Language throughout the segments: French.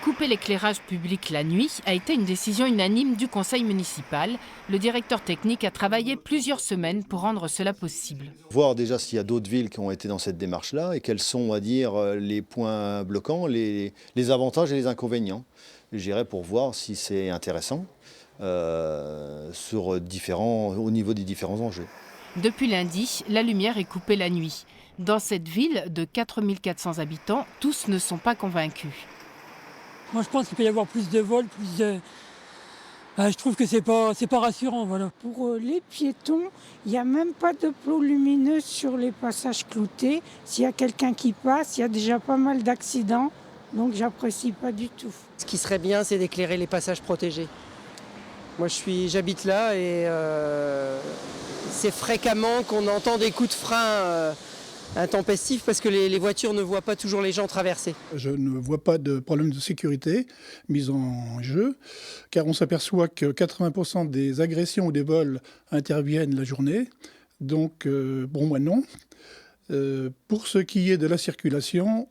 Couper l'éclairage public la nuit a été une décision unanime du conseil municipal. Le directeur technique a travaillé plusieurs semaines pour rendre cela possible. Voir déjà s'il y a d'autres villes qui ont été dans cette démarche-là et quels sont, on va dire, les points bloquants, les avantages et les inconvénients. J'irai pour voir si c'est intéressant au niveau des différents enjeux. Depuis lundi, la lumière est coupée la nuit. Dans cette ville de 4400 habitants, tous ne sont pas convaincus. Moi, je pense qu'il peut y avoir plus de vols, je trouve que c'est pas rassurant, voilà. Pour les piétons, il n'y a même pas de plots lumineux sur les passages cloutés. S'il y a quelqu'un qui passe, il y a déjà pas mal d'accidents, donc j'apprécie pas du tout. Ce qui serait bien, c'est d'éclairer les passages protégés. Moi, j'habite là et c'est fréquemment qu'on entend des coups de frein intempestifs parce que les voitures ne voient pas toujours les gens traverser. Je ne vois pas de problème de sécurité mis en jeu, car on s'aperçoit que 80% des agressions ou des vols interviennent la journée. Donc, pour moi, non. Pour ce qui est de la circulation,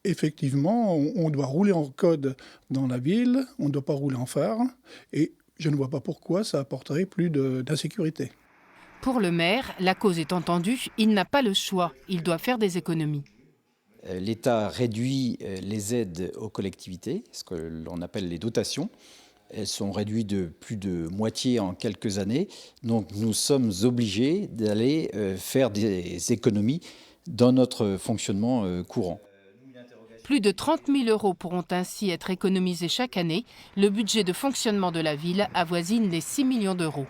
effectivement, on doit rouler en code dans la ville, on ne doit pas rouler en phare, et je ne vois pas pourquoi ça apporterait plus d'insécurité. Pour le maire, la cause est entendue, il n'a pas le choix, il doit faire des économies. L'État réduit les aides aux collectivités, ce que l'on appelle les dotations. Elles sont réduites de plus de moitié en quelques années. Donc nous sommes obligés d'aller faire des économies dans notre fonctionnement courant. Plus de 30 000 € pourront ainsi être économisés chaque année. Le budget de fonctionnement de la ville avoisine les 6 millions d'euros.